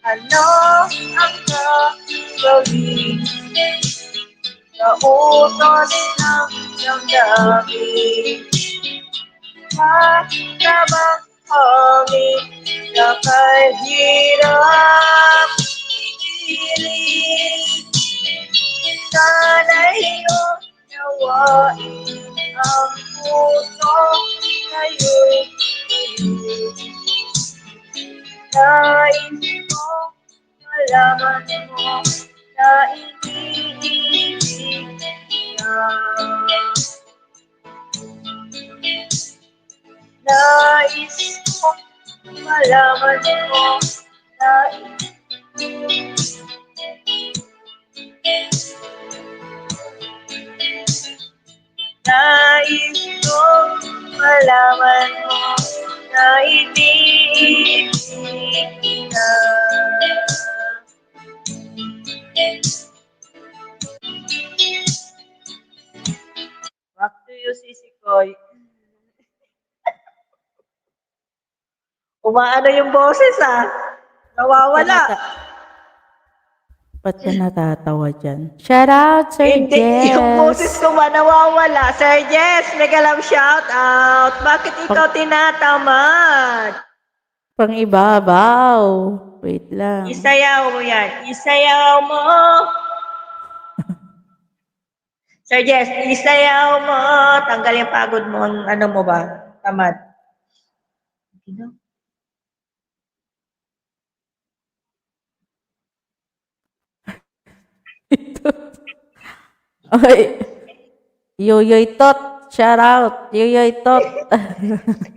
Ano ang gagawin sa utos ng damdamin? Para bang hangin na kahirap igiling? Sana'y unawain ang puso ngayon'y tuyod. Nais mo malaman mo na iniibig kita. Nais mo malaman mo na nais ko malaman mo na iniibig kita. Back to you, Sisi Koy. Umaano yung boses ah. Ba't ka Nawawala. nata ba't ka natatawa diyan? Shout out, Sir Hindi, yung boses Jess! ko ba nawawala? Sir Jess, mega love shout out. Bakit ikaw Pang tinatamad? Pang-ibabaw. Wait lang. Isayaw mo yan. Isayaw mo. Sir Jess, isayaw mo. Tanggal yung pagod mo. Ano mo ba? Tamad. Oy, Yoyoy Tot, shout out, Yoyoy Tot.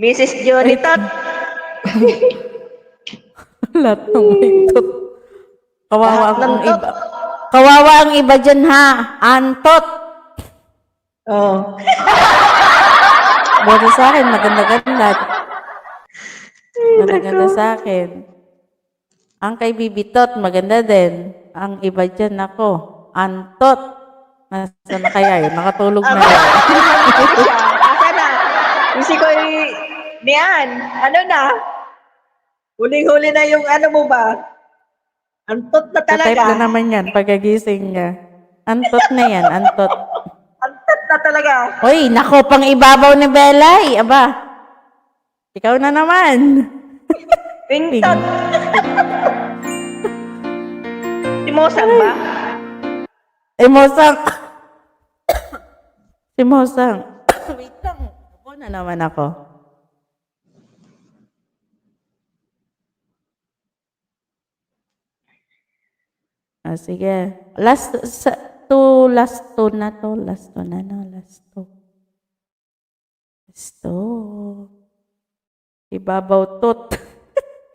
Mrs. Johnny Wait, Tot. lahat ng may tot. Kawawa Lahat ng ang tot. iba. Kawawa ang iba dyan ha. Antot. Oh. Buti sa akin, maganda-ganda. Ay, Maganda-ganda nako. sa akin. Ang kay Bibitot, maganda din. Ang iba dyan, ako, antot. Nasaan na kaya yun? Nakatulog na Aba, yun. nandito siya. Asa na? Missy ko niyan. Ano na? Huling-huli na yung ano mo ba? Antot na Tatype na talaga. naman yan pagkagising niya. Antot na yan, antot. Antot na talaga. Hoy, nako, pang ibabaw ni Belay. Aba, ikaw na naman. Pintot. Ping. Timosang ba? Mosang. Si Mosang. Wait lang. Ako na naman ako. Ah, sige. Last two na to. Last two na no. Last two. Last two. Ibabaw tot.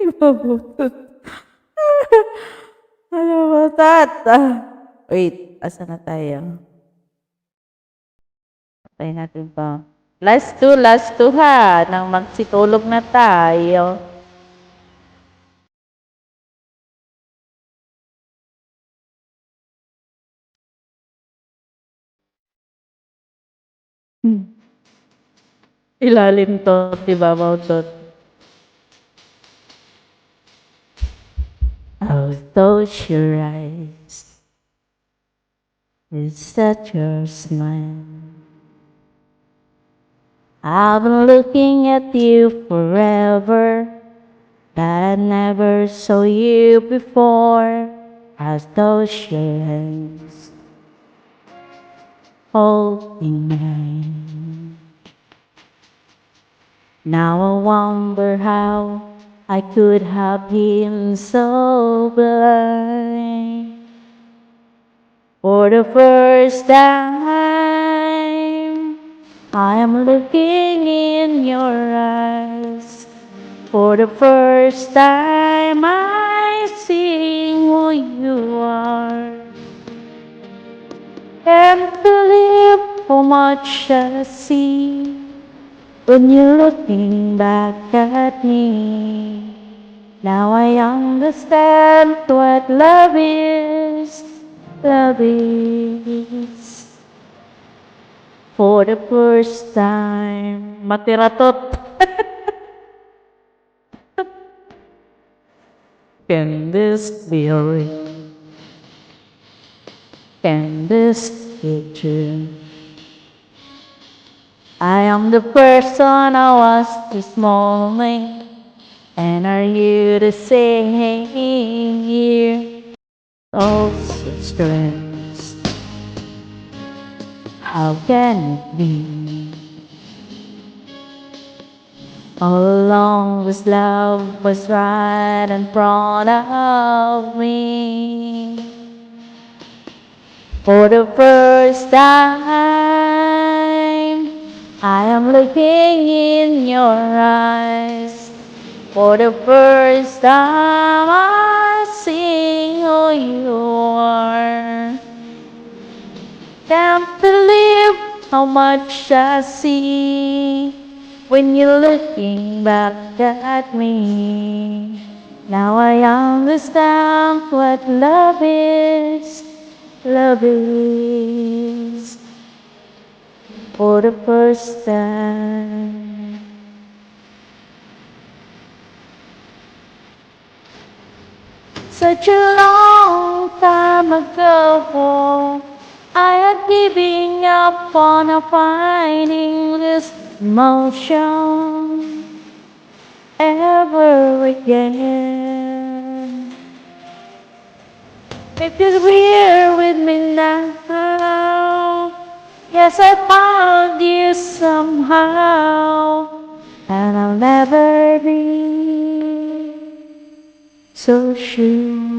Ibabaw tot. Ano ba tat? Wait, asa na tayo? Tayo natin pa. Last two ha. Nang magsitulog na tayo. Ilalim to, ibabaw to. I'll close your eyes. Is that your smile? I've been looking at you forever, but I never saw you before. I'll close your hands, holding mine. Now I wonder how I could have been so blind. For the first time, I am looking in your eyes. For the first time, I see who you are. Can't believe how much I see when you're looking back at me. Now I understand what love is. Love is. For the first time. Matiratot. Can this be real? Can this be true? I am the person I was this morning, and are you the same here? Oh, so strange. How can it be? All along this love was right in front of me. For the first time, I am looking in your eyes. For the first time, I see who you are. Can't believe how much I see when you're looking back at me. Now I understand what love is. Love is for the first time. Such a long time ago, I had given up on finding this emotion ever again. If you're here with me now, yes, I found you somehow, and I'll never be so sure.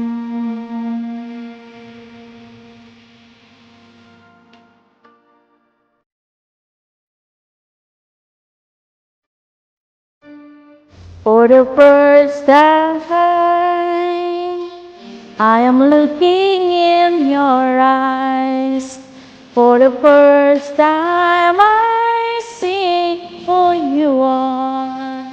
For the first time, I am looking in your eyes. For the first time, I see who you are.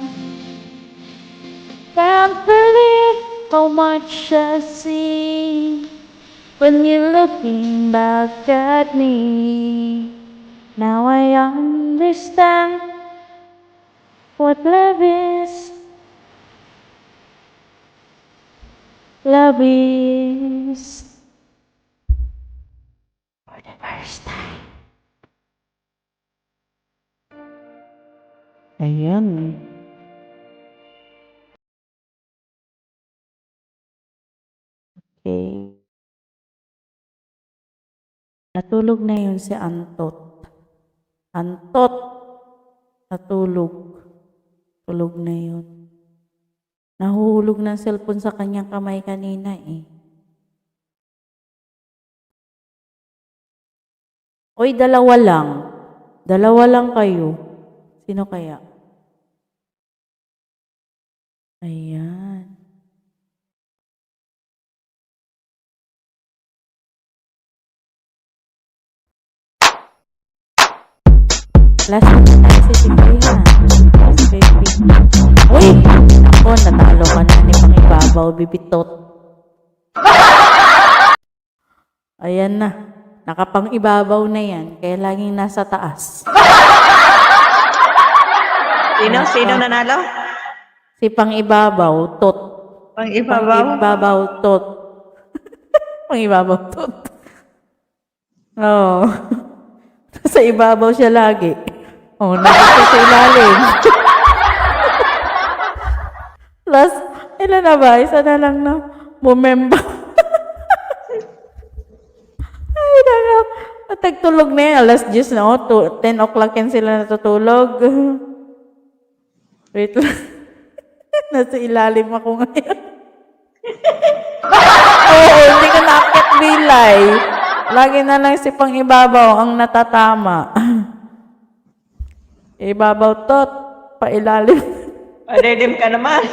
Can't believe how much I see when you're looking back at me. Now I understand what love is. Love is for the first time. Ayan. Okay. Natulog na yun si Antot. Antot! Natulog. Tulog na yun. Nahuhulog ng cellphone sa kanyang kamay kanina eh. Oy, dalawa lang. Dalawa lang kayo. Sino kaya? Ayan. Last na tayo si Sibuya. Last baby. Uy! Ako, natalo ka na ni Pangibabaw, bibitot. Ayan na. Nakapang-ibabaw na yan. Kaya laging nasa taas. Sino nanalo? Si Pangibabaw, tot. Pang-ibabaw? Pangibabaw, tot. Pangibabaw, tot. Oo. Sa ibabaw siya lagi. Oh, nandito sa ilalim. Last, ilan na ba? Isa na lang na. Bumemba. Ay, naka. Tagtulog na yan. Alas 10 na. Oh, 10 o'clock yan sila natutulog. Wait lang. Nasa ilalim ako ngayon. Oo, hindi ka nakakit bilay. Lagi na lang si Pangibabaw ang natatama. Ibabaw tot, pailalim. Paredim ka naman.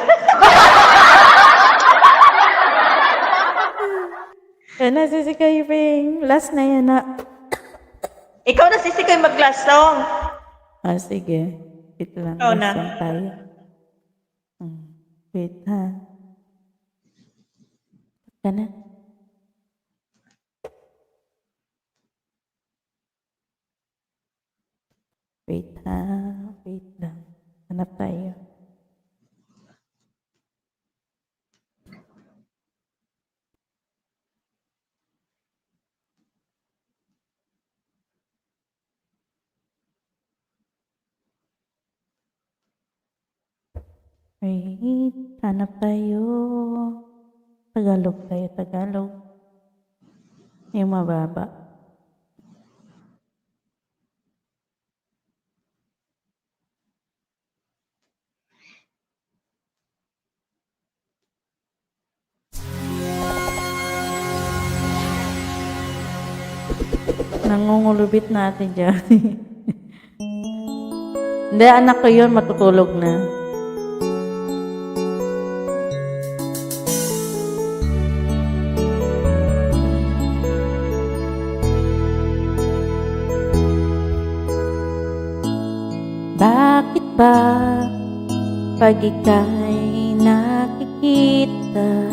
Yan na, sisikayiping. Last na yan na. Ikaw na sisikay mag-last song. Ah, sige. Wait lang. Ikaw na. Last lang tayo. Wait, ha. Ka na. Wait, ha. Wait lang. Hanap tayo. Wait, hanap tayo. Tagalog tayo, Tagalog. Yung mababa. Nangungulubit natin dyan. Hindi, anak ko yun, matutulog na. Bakit ba pag ika'y nakikita,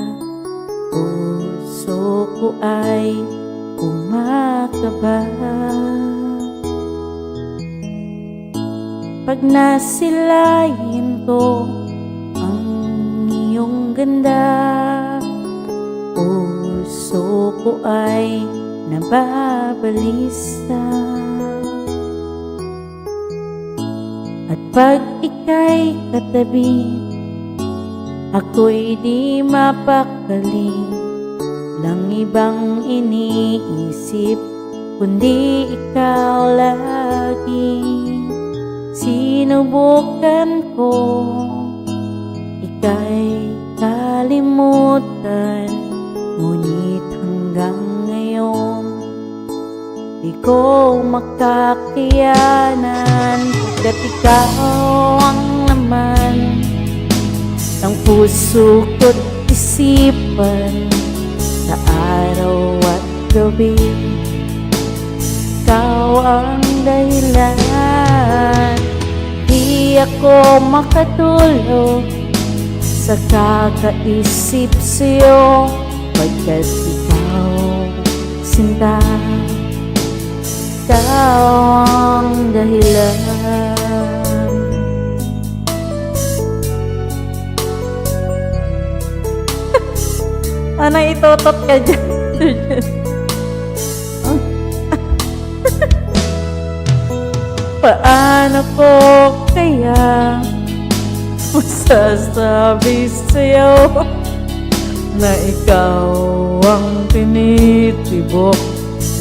puso ko ay kumakaba? Pag nasilayin ko ang iyong ganda, puso ko ay nababalisa. At pag ika'y katabi, ako'y di mapakali. Lang ibang iniisip, kundi ikaw lagi. Sinubukan ko, ika'y kalimutan, ngunit hanggang ngayon di ko makakayanan. Pagkat ikaw ang laman ng puso ko't isipan, sa araw at gabi ikaw ang dahilan. Di ako makatulog sa kakaisip sa'yo, pagkat ikaw, sinta, ikaw ang dahilan. Ano, itotot ka dyan? Paano ko kaya masasabi sa'yo na ikaw ang tinitibok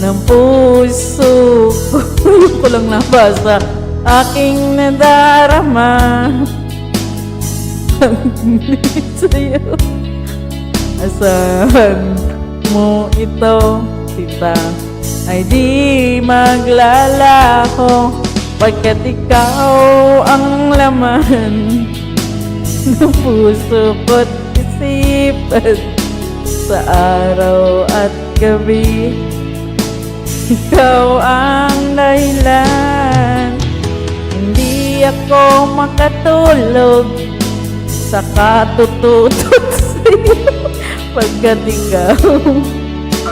ng puso ko? Yung ko lang nabasa, aking nadarama pagdating sa'yo. Asahan mo ito, tita, ay di maglalako, pagkat ikaw ang laman ng puso ko't isipan, sa araw at gabi ikaw ang dahilan. Hindi ako makatulog sa katututot sa'yo, pagkat ikaw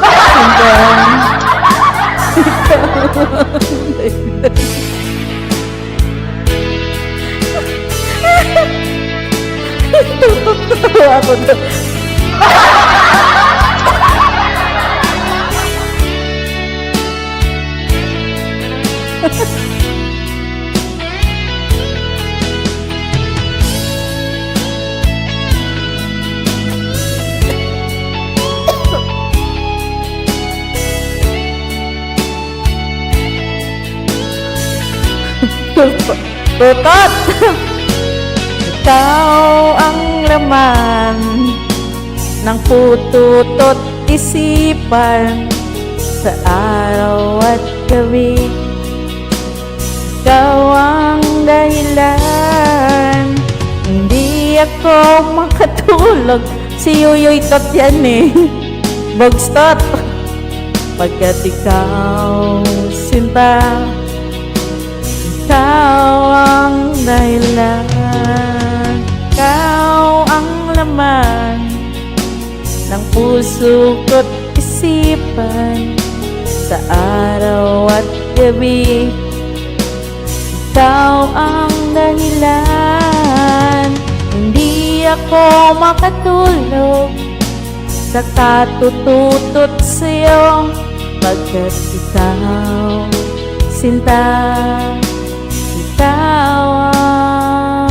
hanggang ikaw ang dahilan. Tawa ako to. Tutot! Ikaw ang laman ng pututot isipan, sa araw at gabi ikaw ang dahilan. Hindi ako makatulog, si Yoyoy Tot yan eh, Bogstot, pagkat ikaw, sinta, ikaw ang dahilan. Ikaw ang laman ng puso ko't isipan, sa araw at gabi ikaw ang dahilan. Hindi ako makatulog sa katututot sa'yo, pagkat ikaw, sinta, ikaw ang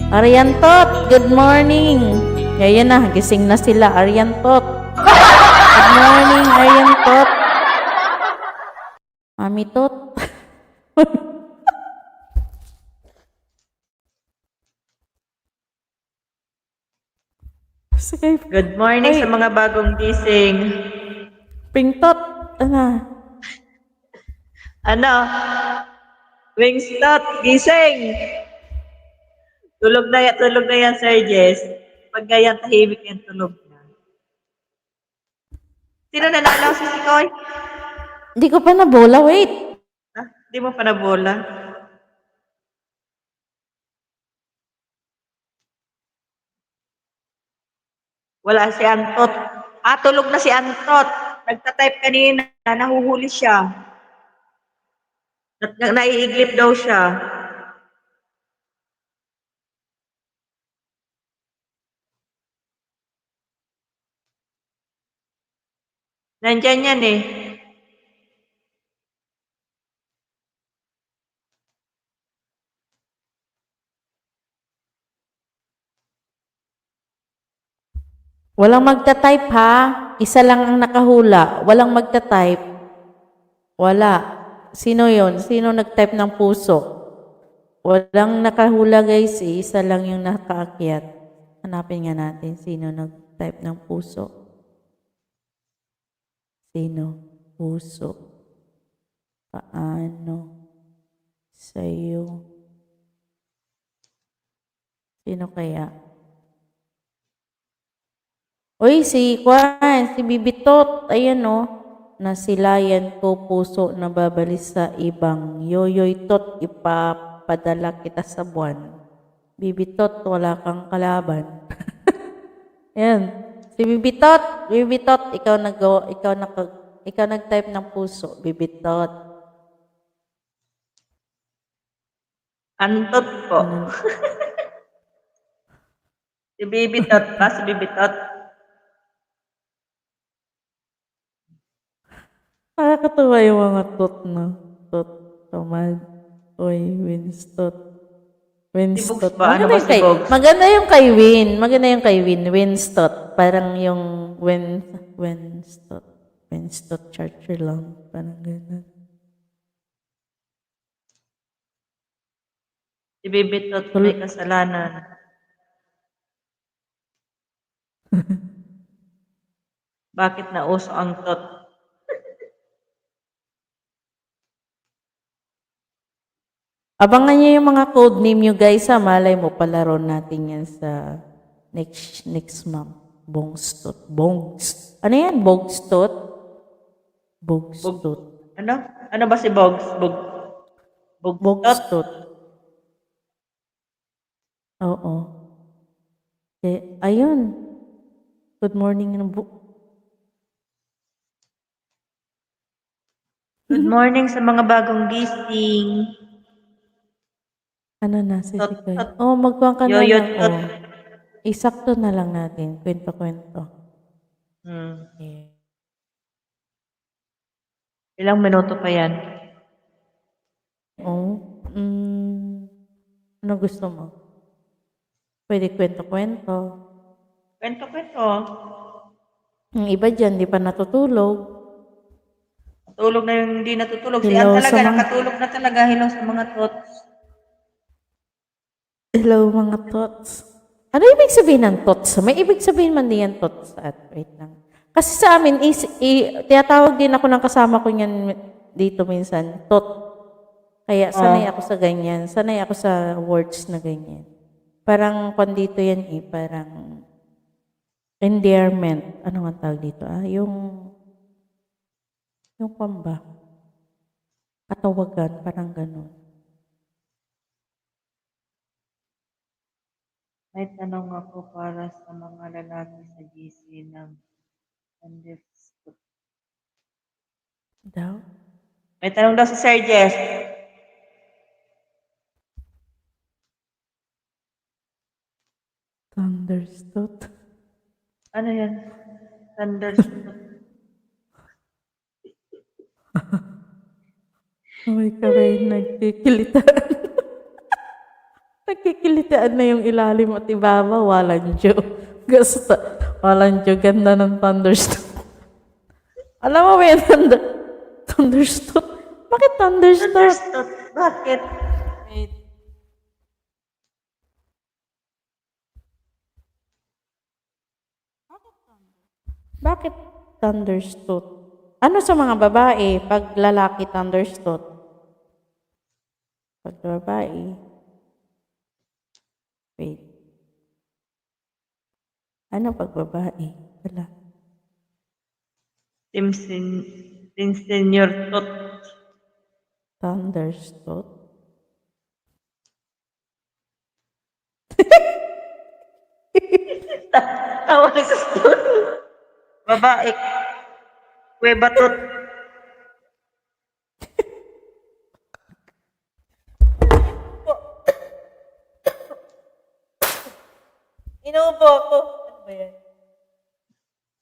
Ariantot, good morning. Ngayon na, gising na sila. Ariantot. Good morning, Ariantot. Mami Tot. Safe. Good morning Ay. sa mga bagong gising. Pingtot. Ano? Ano? Wingstot, gising! Tulog na yan, Sir Jess. Pag ganyan, tahimik yan, tulog na. Sino nanalo si Sikoy? Hindi ko pa nabola. Wait. Ah, di mo pa nabola? Wala si Antot. Ah, tulog na si Antot. Nagta-type kanina, nahuhuli siya. Naiiglip daw siya. Nandyan yan eh. Walang magta-type ha. Isa lang ang nakahula. Walang magta-type. Wala. Sino yon? Sino nag-type ng puso? Walang nakahula guys eh. Isa lang yung nakaakyat. Hanapin nga natin sino nag-type ng puso. Sino? Puso. Paano? Sa'yo. Sino kaya? Uy, si Kwan, si Bibitot, ayan o. Nasilayan ko puso na babalis sa ibang. Yoyoy tot, ipapadala kita sa buwan. Bibitot, wala kang kalaban. Ayan. Si Bibitot, Bibitot, ikaw nag-type ng puso. Bibitot. Antot po. Si Bibitot pa, si Bibitot. Nakakatuwa yung mga tot, no? Tot, tamad. Uy, Winstot. Winstot. ba? Ano ba si Bogs? Maganda yung kay Win. Maganda yung kay Win. Winstot. Parang yung Winstot. Winstot Churchill lang. Parang gano'n. Si Bibitot may kasalanan. Bakit nauso ang tot? Abangan niyo yung mga code name nyo guys ha. Malay mo palaro natin yan sa next month. Bongstot. Ano yan? Bogstot? Bogstot. Ano? Ano ba si Bogs? Bogstot? Bogstot. Oo. Ayun. Good morning. Good morning sa mga bagong gising. Ano na, si Tot, Sikoy? tot. Oh, magkuhan ka na Yoyot, lang. tot. Oh. Isakto na lang natin. Kwento-kwento. Yeah. Ilang minuto pa yan? Oh. Ano gusto mo? Pwede kwento-kwento. Kwento-kwento. Yung iba dyan, di pa natutulog. Tulog na yung hindi natutulog. Si Hello Ann talaga, sa mga- nakatulog na talaga. Hello sa mga tots. Hello mga tots. Ano ibig sabihin ng tots? May ibig sabihin man din yan tots. Wait lang. Kasi sa amin, tinatawag din ako ng kasama ko niyan dito minsan, tot. Kaya sanay ako sa ganyan. Sanay ako sa words na ganyan. Parang dito yan parang endearment. Ano nga tawag dito? Yung pamba. Katawagan, parang ganun. May tanong ako para sa mga lalaki sa GC ng understood. Daw? May tanong daw si Sir Jess. Thunderstood. Ano yan? Thunderstood. May kaway nagkikilitan. Nagkikilitaan na yung ilalim at ibabaw. Walang Diyo. Gusto. Walang Diyo. Ganda ng thunderstorm. Alam mo, may thunderstorm. Bakit thunderstorm? Understood. Bakit? Wait. Bakit thunderstorm? Ano sa mga babae? Pag lalaki, thunderstorm. Pag babae. Wait. Ano pag babae? Wala. Team Senior Tot. Thunderstorm. Tawa ka sa Tot. Babae. Kuweba Tot. Inuubo ako. Ano ba yan?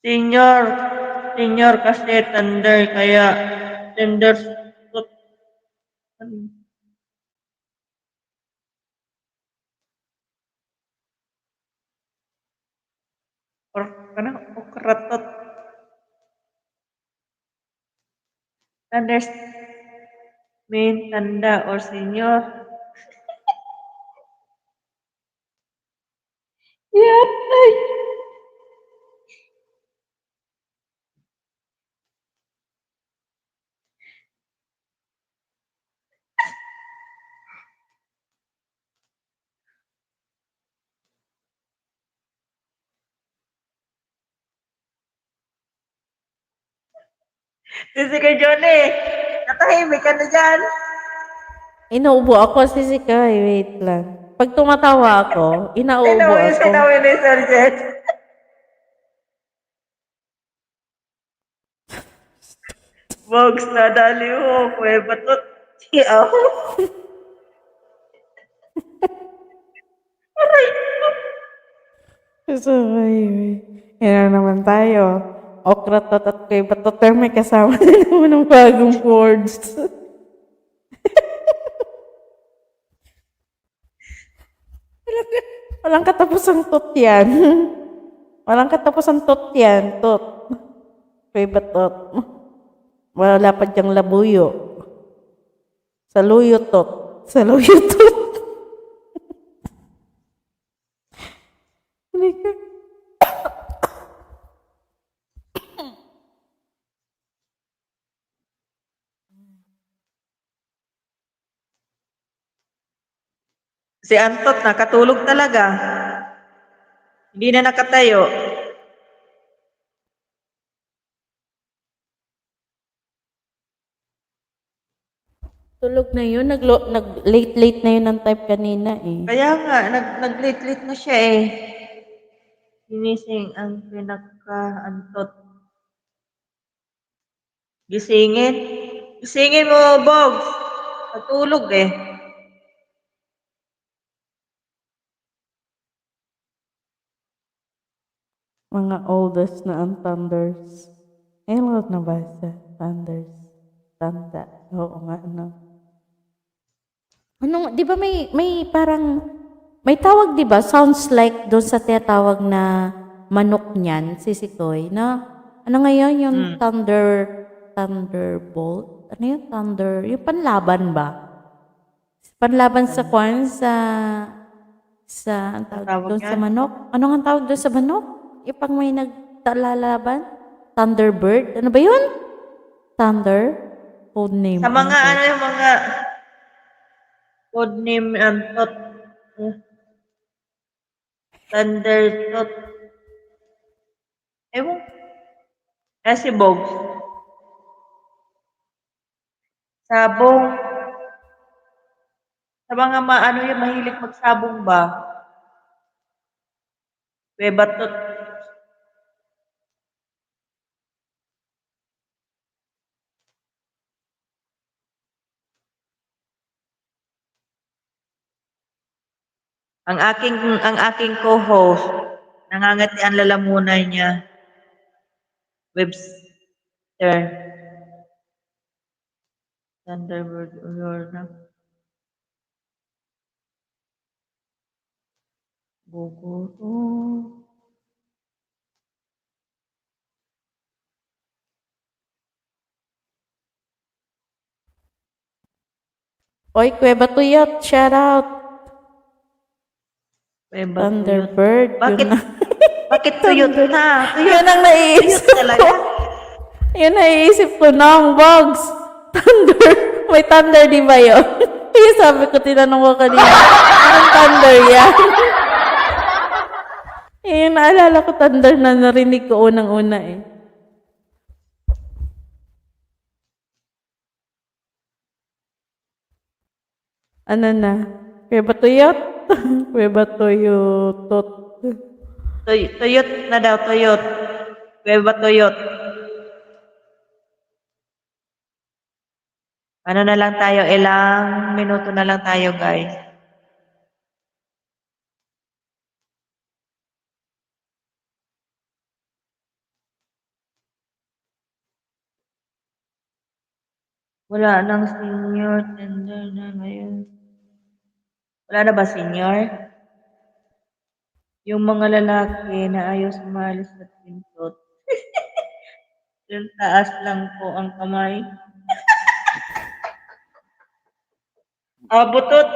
Senior. Senior kasi thunder. Kaya Thunder Tot. Or Okratot. Thunder mean tanda or senior. Yan. Ay. Sige, Johnny. Natahimik ka na dyan. Inuubo ako, sisikay. Wait lang. Pag tumatawa ako, inauubo ako. Sinawi ni Sir Jet. Bogs na dali ho. Kuweba Tot. Siyaw. Sabay, yan na naman tayo. Okra tot at kay batot pero may kasama na naman ng bagong words. Walang katapusang tot yan. Walang katapusang tot yan. Tot. Kay batot. Wala pa diyang labuyo. Saluyo tot. Saluyo tot. Halika. Si Antot nakatulog talaga. Hindi na nakatayo. Tulog na yun. Nag-late-late na yun ang type kanina eh. Kaya nga, nag-late-late na siya eh. Ginising ang pinaka-antot. Gisingin? Gisingin mo, Bogs. Natulog eh. Mga oldest na ang thunders. Ngayon lang nabasa. Thunders. Tanda. Oo nga, ano. Ano, di ba may parang, may tawag di ba? Sounds like doon sa tinatawag na manok niyan, sisikoy, na, ano ngayon yung thunderbolt? Ano yung thunder? Yung panlaban ba? Panlaban sa kwan, ang tawag Tawag doon sa yan? manok? Ano nga ang tawag doon sa manok? Yung pag may nagtalalaban? Thunderbird? Ano ba yun? Thunder? Code name. Sa mga ano yung mga code name Antot. Thundertot. Ewan. Si Bogs. Sabong. Sa mga ano yung mahilig magsabong ba? Kuwebatot. Ang aking co-host, nangangati ang lalamunan niya. Webster. Thunderbird or na. Guguro. Oy, Kuweba Tuyot, shout out. Beba tuyot. Thunderbird, yun Bakit, na. bakit tuyot Thunder. na? Tuyot, Yun ang tuyot naiisip ko. talaga. Yun naiisip ko na ang bugs. Thunder. May thunder di ba yun? Kaya sabi ko, tinanong ko kanina, anong thunder yan? Eh, naalala ko thunder na narinig ko unang-una eh. Ano na? Kuweba Tuyot? Kuweba Tuyot. Tuyot na daw, tuyot. Beba tuyot. Ano na lang tayo, ilang minuto na lang tayo, guys. Wala nang senior tender na ngayon. Wala na ba senior? Yung mga lalaki na ayaw sumalis sa pintot. Yung taas lang po ang kamay. Butot.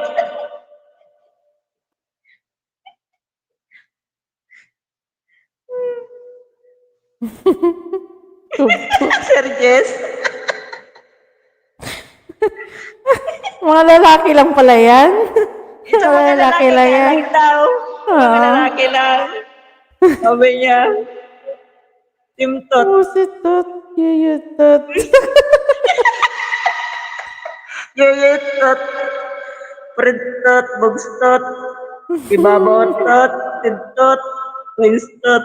Sir Jess. Mga lalaki lang pala yan. Ito Mga mga lalaki lang yan. lang daw. Mga Ah. lalaki lang. Sabi niya, timtot. Pusitot, yuyutot. Yuyutot. Printot. Bugstot. Ibabotot. Tintot. Winstot.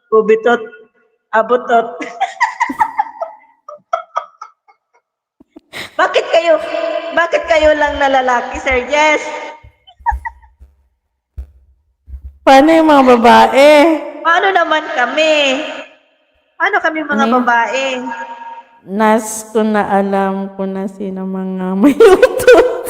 Kubitot. Abutot. bakit kayo lang na lalaki, Sir Jess? Paano yung mga babae? Paano naman kami? Paano kami mga Ano yun? babae? Nas ko na alam ko na sino mga may utot.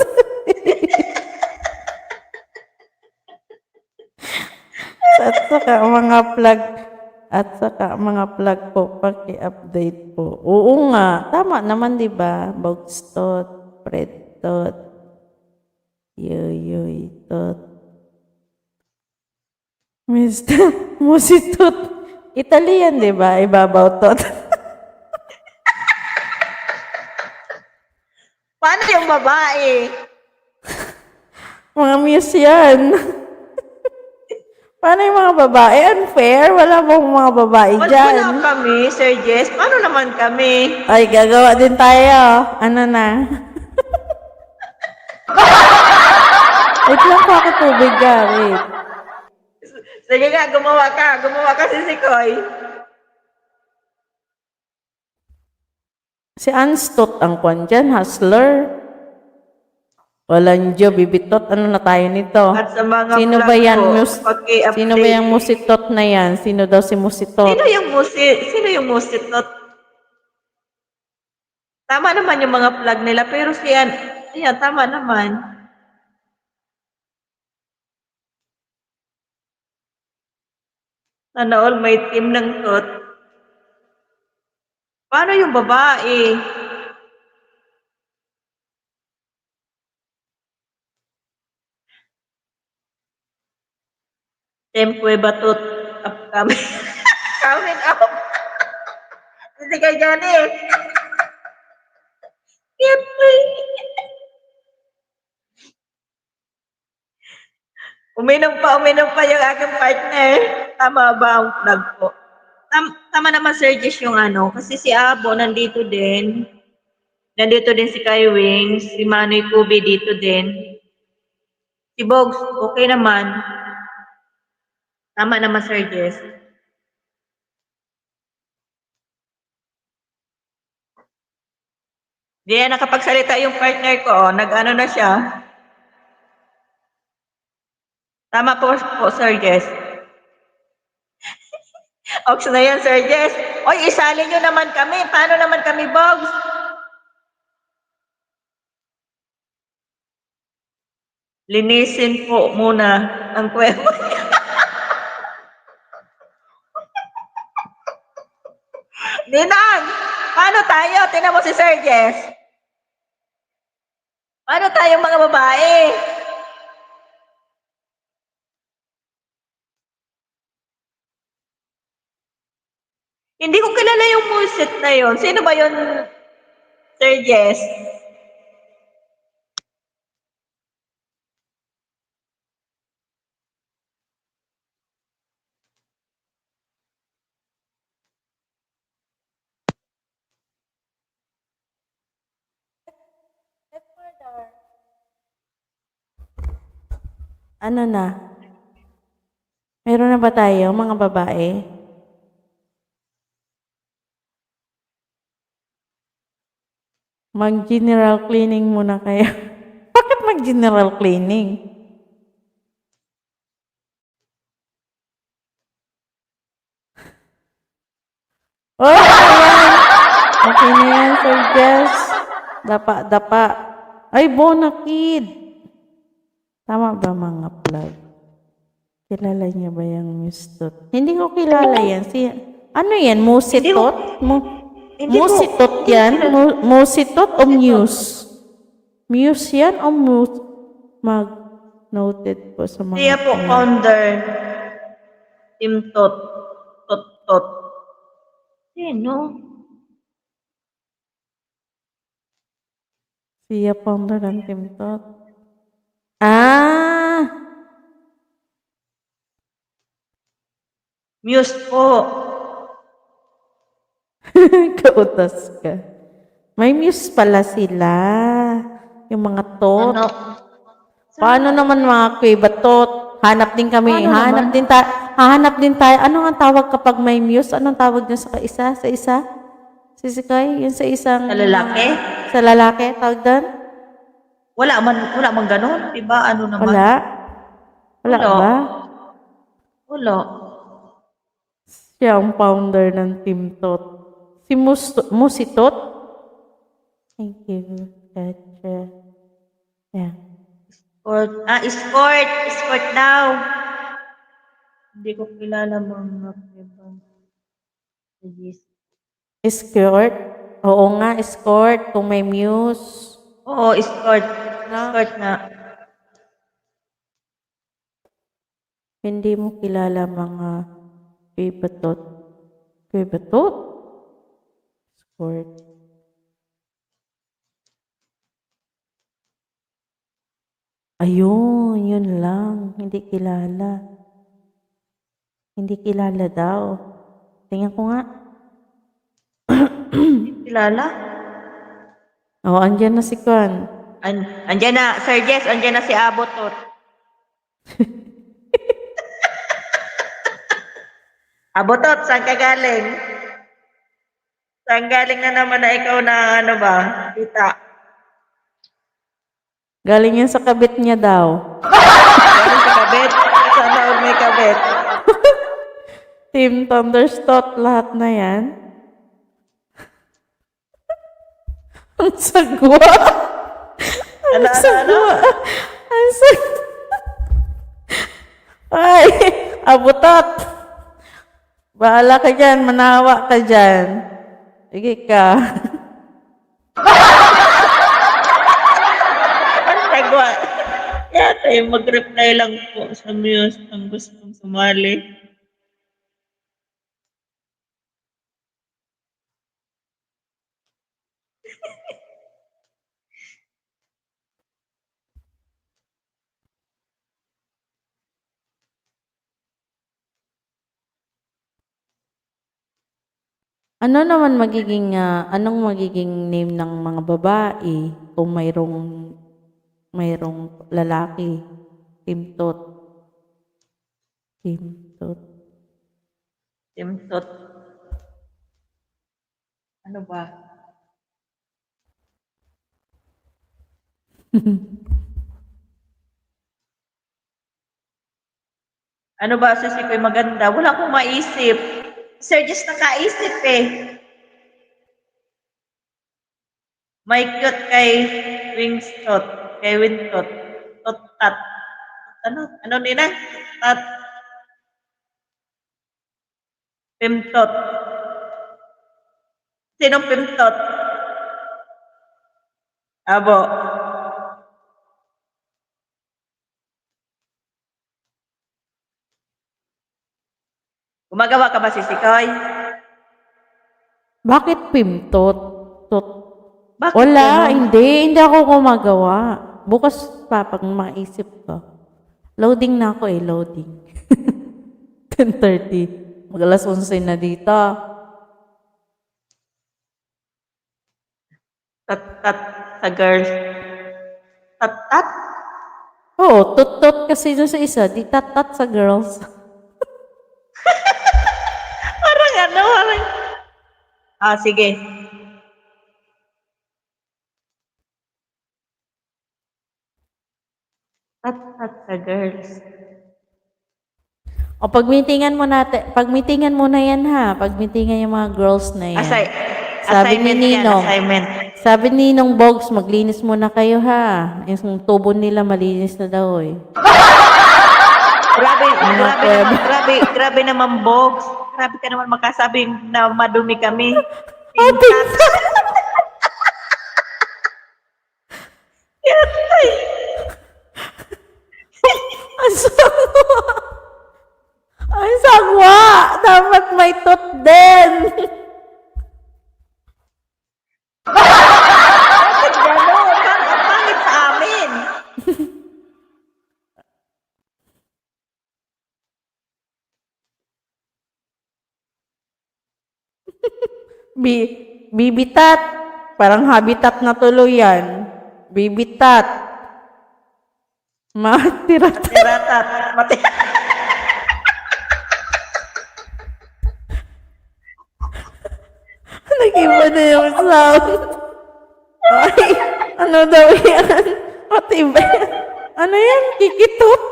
At saka mga plug po, paki-update po. Oo nga, tama naman 'di ba? Bogstot, predtot, yoyoytot, Mr. Musitot. Italian 'di ba? Ibabaw tot. Paano yung babae? Mga muse yan. Paano yung mga babae? Unfair? Wala bang mga babae dyan? Wala kami, Sir Jess. Paano naman kami? Ay, gagawa din tayo. Ano na? Wait lang po ako tubig ka. Wait. Sige nga, gumawa ka. Gumawa ka si Sikoy. Si Anstot ang kwan dyan, hustler. Walang Diyo, bibitot. Ano na tayo nito? At sa mga Sino vlog ba yan? ko, paki-update. Sino ba yung musitot na yan? Sino daw si musitot? Sino yung musitot? Tama naman yung mga plug nila, pero siya, ayan, tama naman. Sana all may team ng tot. Paano yung babae? Tempo batot upcoming. Coming up. Hindi kay Johnny. Siyempre. Uminom pa yung aking partner. Tama ba ang plug ko? Tama naman, Sir Jess, yung ano. Kasi si Abo nandito din. Nandito din si Kai Wings. Si Manoy Kubi dito din. Si Bogs, okay naman. Tama naman, Sir Jess. Di yan nakapagsalita yung partner ko. Oh. Nag-ano na siya. Tama po, Sir Jess. Ox na yan, Sir Jess. Oy, isali nyo naman kami. Paano naman kami, Bogs? Linisin po muna ang kwebo. Ninang! Paano tayo? Tingnan mo si Sir Jess. Paano tayong mga babae? Hindi ko kilala yung moveset na yun. Sino ba yun, Sir Jess? Ano na? Meron na ba tayo, mga babae? Mag-general cleaning muna kayo. Bakit mag-general cleaning? Oh, ayan. Okay na yan, Sir Jess. Dapa. Ay, Bonakid. Tama ba mga plug? Kilala niya ba yung Mustot? Hindi ko kilala yan. Ano yan? Musitot? Hindi ko- Musitot yan? Musitot o Muse? Muse yan o Muse? Noted po sa mga Siya po, plug. founder. Team Tot. Tot. Sino? Siya founder ng Team Tot. Ah! Muse po. Kautas ka. May Muse pala sila. Yung mga tot. Ano? Paano naman mga kwebatot? Hanap din kami. Paano Hanap naman? din tayo. Hahanap din tayo. Ano ang tawag kapag may Muse? Anong tawag niyo sa isa? Sa isa? Sisikay? Yung sa isang... Sa lalaki? Sa lalaki? Tawag doon? Wala man ganun. Diba? Ano naman? Wala? Wala Wala. ba? Wala. Siya ang founder ng Team Tot. Si Musitot? Thank you. Gotcha. Yeah. Escort. Escort daw. Hindi ko kilala mga ibang. Escort? Oo nga, escort. Kung may Muse. Oo, escort. No? Escort nga. Hindi mo kilala mga kwebatot. Kwebatot? Escort. Ayun, yun lang. Hindi kilala. Hindi kilala daw. Tingnan ko nga. Kilala? Oo, andyan na si Kwan. Andyan na, Sir Jess, andyan na si Abotot. Abotot, saan ka galing? Saan galing na naman na ikaw na ano ba? Kita. Galing yan sa kabit niya daw. Galing sa kabit. Sana all may kabit. Team Thunderstot, lahat na yan. Ang sagwa. Ano? Ang sagwa. Ay, abutot. Bahala ka dyan, manawa ka dyan. Sige ka. Ang sagwa. Yata yung mag-reply lang po sa Muse ang gustong sumali. Anong magiging name ng mga babae kung mayroong lalaki? Team Tot. Team Tot. Timtot. Ano ba? Ano ba sa Sikoy maganda? Wala akong maisip. Sir, just nakaisip eh. May cute kay Wingstot. Kay Wintot. Tot-tat. Ano? Ano nila? Tat. Pimtot. Sinong pintot? Abo. Gumagawa ka ba, Sisikoy? Bakit pimtot? Tot. Bakit Wala, ganun? hindi ako gumagawa. Bukas pa pag maisip ko. Loading na ako loading. 10:30. Mag-alas 11 na dito. Tat-tat sa girls. Tat-tat? Oo, tot-tot kasi doon sa isa, di tat-tat sa girls. Parang ano, parang... sige. Tat-tat sa girls. O pag-meetingan mo natin, pag-meetingan mo na yan ha, pag-meetingan yung mga girls na yan. Sabi ni Assignment yan, Ninong, assignment. sabi ni Ninong Bogs, maglinis muna kayo ha. Yung tubo nila malinis na daw eh. Grabe naman, Bogs. Grabe ka naman makasabi na madumi kami. Ate, ang sagwa! Ang sagwa! Dapat may tot din! Bakit gano'n? Parang ang pangit sa amin. Bibitat. Parang habitat na tuloy yan. Bibitat. Matirat. Tiratat. Mati. Nag-iba na yung sound. Ay, ano daw yan? Pati ba? Ano yan? Kikitot?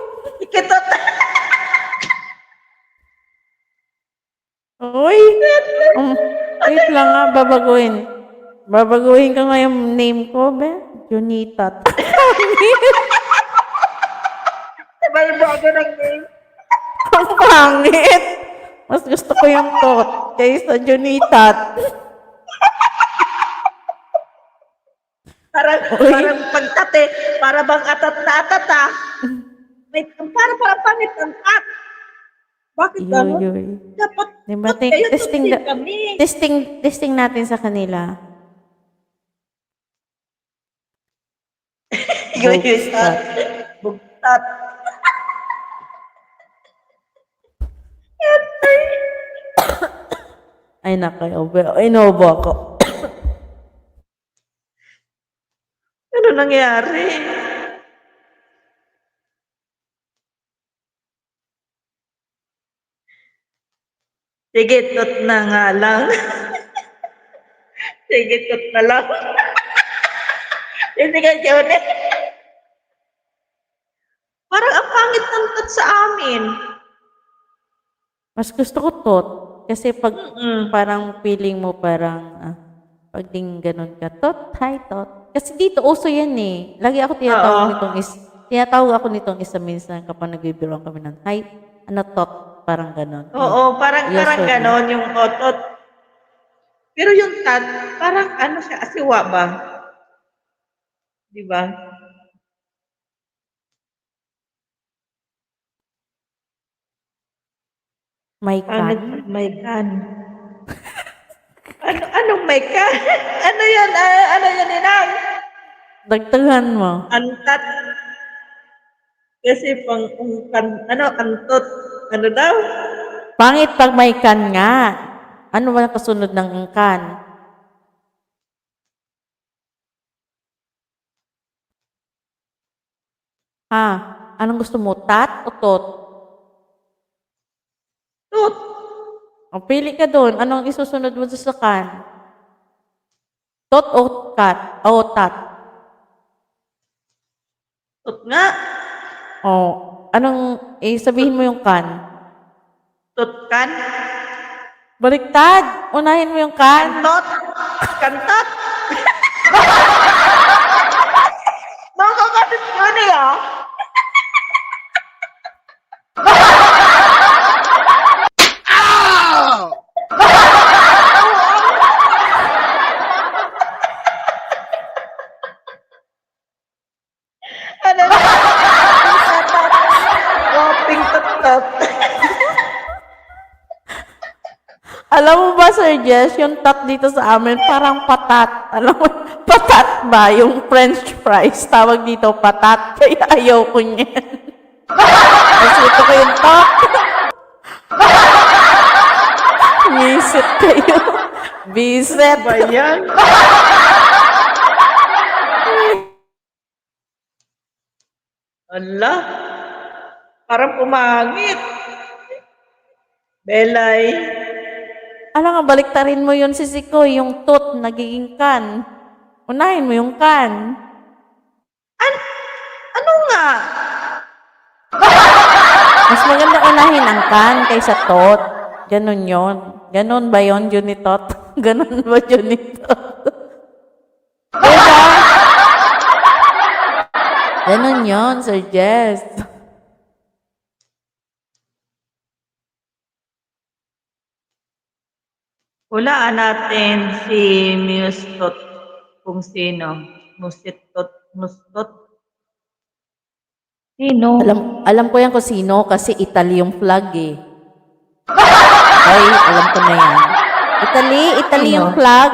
Ikitot. Uy. Wait lang nga, babaguhin. Babaguhin ko nga yung name ko, be. Junitat. Sabay bago ng name. Ang pangit. Mas gusto ko yung tot kaysa Junitat. Parang pagtate, para bang atat na atat May, parang pangit ang at. Bakit gano'n? Yoy. Dapat, Diba, kayo testing, tusin kami. testing natin sa kanila. Bugtat. Bugtat. Ay, inobo ako. Ano nangyari? Sige, tot na nga lang. Sige, tot na lang. Hindi ka ulit. Parang ang pangit ng tot sa amin. Mas gusto ko tot. Kasi pag Mm-mm. parang feeling mo parang, pag ding ganun ka, tot, hi, tot. Kasi dito, uso yan eh. Lagi ako tinatawag ako nitong isa minsan kapag nagbibiruan kami ng, hi, ano tot, parang ganun. Oo, parang Usually. ganon yung otot. Pero yung tat, parang ano siya, asiwa ba? Di ba? May Pangit kan. pag may kan. Anong may kan? Ano yan? Ano yan, Inang? Dagdagan mo. Antat. Kasi antot. Ano daw? Pangit pag may kan nga. Ano ba ang kasunod ng kan? Ha? Anong gusto mo? Tat o tot? Tut. O, pili ka doon. Anong isusunod mo sa kan? Tot o kat? O tat? Tut nga. O, anong, sabihin mo yung kan? Tut kan. Baliktad! Unahin mo yung kan. Kantot. Kantot. Nakakatit yun eh, Alam mo ba, Sir Jess, yung tot dito sa amin, parang patat. Alam mo, patat ba? Yung french fries, tawag dito patat. Kaya ayaw ko niyan. Mas ito ko yung tot. Visit kayo. Visit. Ba yan? Ala, parang pumangit. Belay. Alam nga, baliktarin mo yun, Sisikoy, yung tot, nagiging kan. Unahin mo yung kan. Ano nga? Mas maganda unahin ang kan kaysa tot. Ganon yon. Ganon ba yon, Junitot? Ganon ba, Junitot? Diba? Ganon yon, Sir Jess. Hulaan natin si Mustot kung sino. Mustot. Sino? Alam ko yan kung sino kasi Italy yung flag eh. Ay, alam ko na yan. Italy Sino? yung flag.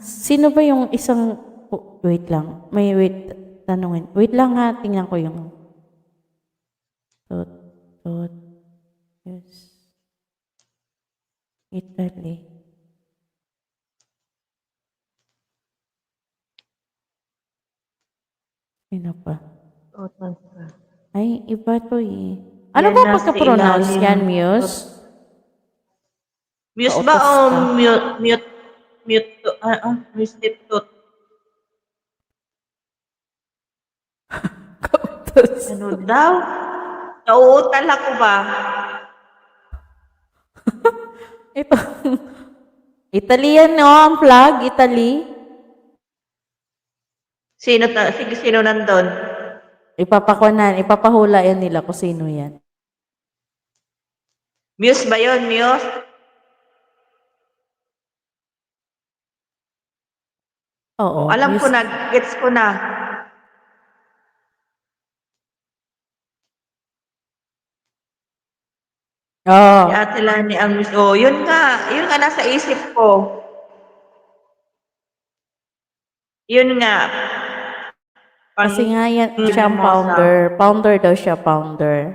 Sino ba yung isang... Oh, wait lang. Tanungin. Wait lang ha, tingnan ko yung... Tot. Yes. Italy. Sino pa? Ay, iba to eh. Ano Yan ba nasa pagka-pronounce ilalim. yan, Muse? Muse ba Kautos o ka. Mustot? Kautos. Ano daw? Nauutal ako ba? Ito. Italian, no? Ang flag, Italy. Sige, sino nandun? Ipapahula yan nila kung sino yan. Muse ba yun, Muse? Oo. Alam ko na, gets ko na. Oo. Si Ate Lani ang Muse. Oh, yun nga nasa isip ko. Yun nga. Kasi nga yan, siya ang Hermosa. founder. Founder daw siya, founder.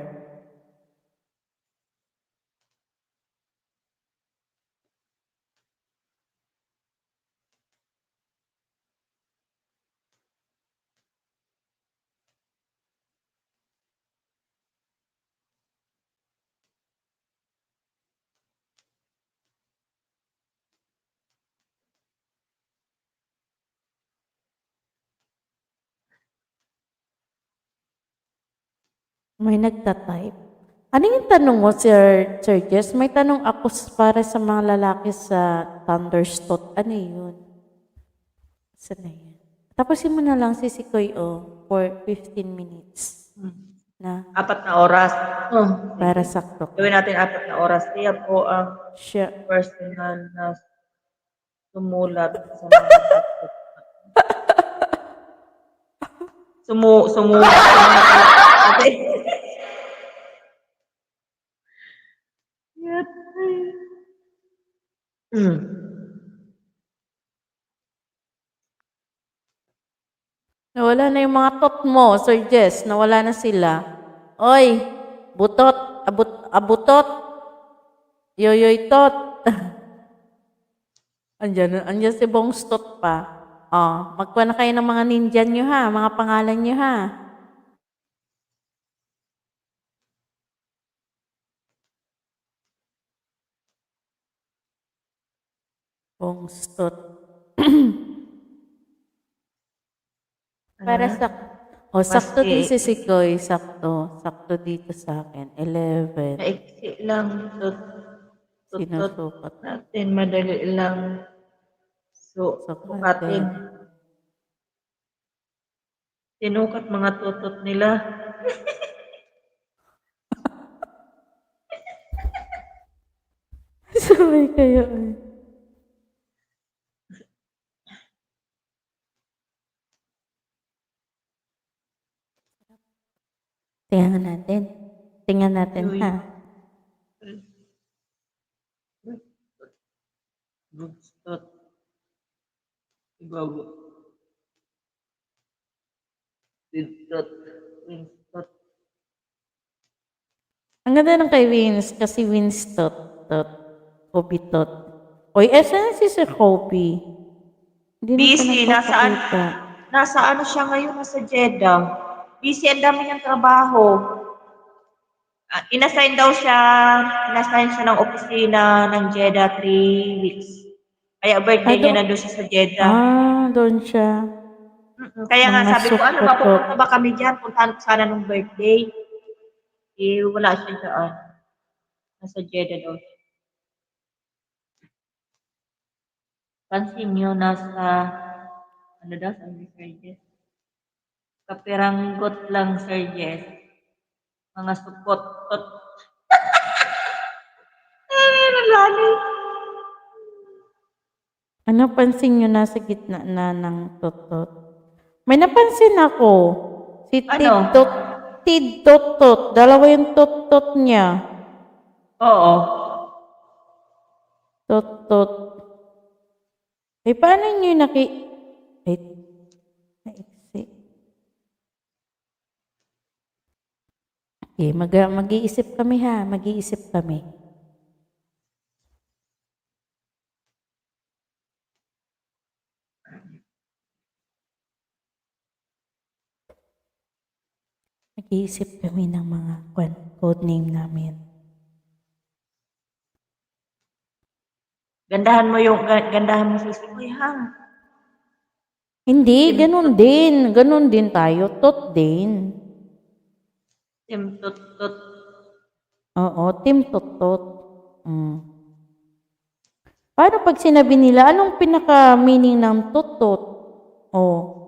May nagtatype. Ano yung tanong mo, Sir Jess? May tanong ako para sa mga lalaki sa Thunderstot. Ano yun? Saan na yan? Tapusin mo na lang si Sikoy, for 15 minutes. Na, 4 na oras. para sakto ka. Gawin natin 4 na oras. Kaya po ang Siya. personal na sumulat sa mga topic. Sumulat. Okay. Nawala na yung mga tot mo, Sir Jess. Nawala na sila. Oy, butot, abutot, yoyoy tot. andyan si Bongs tot pa. Magkuha na kayo ng mga ninja nyo ha, mga pangalan nyo ha. Bongs tot. Para sakto din si Sikoy. Sakto dito sa akin. 11. Maiksi lang. Tutot Sinusukat. natin. Madali lang. Sukatin. Sinukat mga tutot nila. Sabay kayo eh. Tingnan natin Uy. ha. Bugstot. Ibago. Didtot. Winstot. Ang ganda ng kay Vince kasi Vince tot. Kobe tot. Uy, asan na si Sir Kobe? Hindi na siya Busy. nagpapakita. Nasa ano siya ngayon? Nasa Jeddah. Busy. Ang dami niyang trabaho. Inassign siya ng opisina ng Jeddah 3 weeks. Kaya birthday niya nandun siya sa Jeddah. Doon siya. Kaya nga Mga sabi ko, ano ba, sukotot. pupunta ba kami dyan? Puntahan ko sana nung birthday. Eh, wala siya dyan. Nasa Jeddah daw siya. Pansin nyo, ano daw, sabi ni Sir Jess? Kapiranggot lang, Sir Jess. Mga sukot. Ay, nalali. Ano pansin nyo nasa gitna na ng totot? May napansin ako. Si Ano? Tidtotot. Dalawa yung totot niya. Oo. Totot. Eh, paano nyo Wait. Naiksi. Okay, mag-iisip kami ha. Mag-iisip kami. Mag-iisip kami ng mga code name namin. Gandahan mo si Sikoy, ha? Hindi, ganun din. Ganun din tayo. Tot din. Tot. Oo, Team Totot. Paano pag sinabi nila, anong pinaka-meaning ng totot? Oh.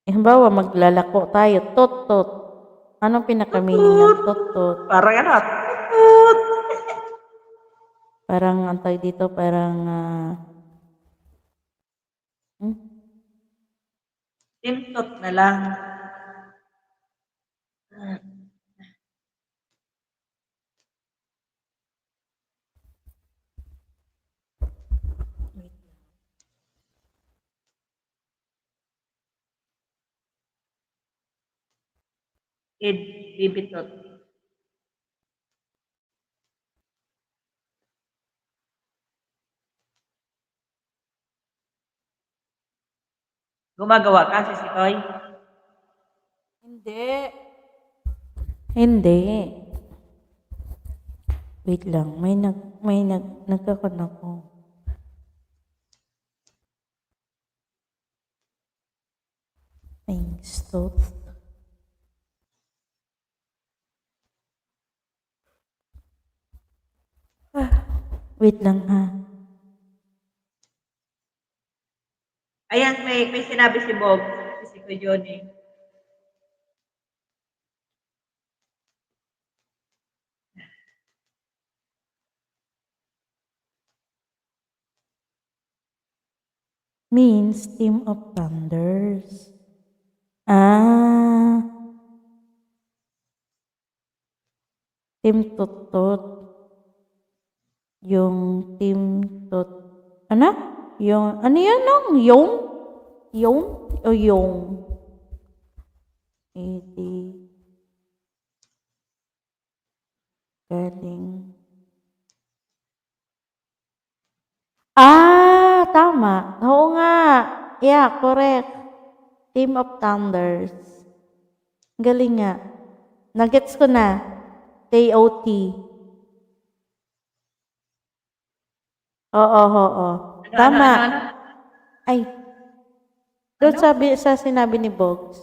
Halimbawa, maglalako tayo, totot. Anong pinaka-meaning ng totot? Parang ano? Tot. Parang, antay dito, parang, Tot na lang. Bibitot. Gumagawa ka si Sikoy? Hindi. Hindi. Wait lang, nagkakon ako. Thanks, tot. Wait lang ha. Ayan, may sinabi si Bob, si Sikoy Johnny. Means Team of Thunders. Team Totot. Yung Team Tot. Ano? Yung, ano yan nung? Yung? Yung? O yung? Edi. Galing. Tama. Oo nga. Yeah, correct. Team of Thunders. Galing nga. Nagets ko na. TOT. Oo. Tama. Ano? Ay. Doon sa sinabi ni Bogs.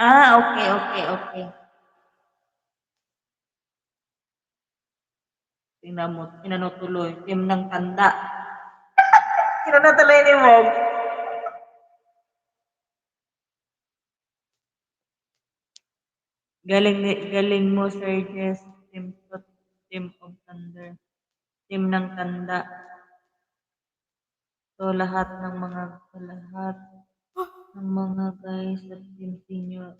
Okay. Tingnan mo, tuloy. Team ng tanda. Tuloy ni Bob. Galing mo, Sir Jess. Team of Thunder. Team ng tanda. So, lahat. Ang mga guys at team senior,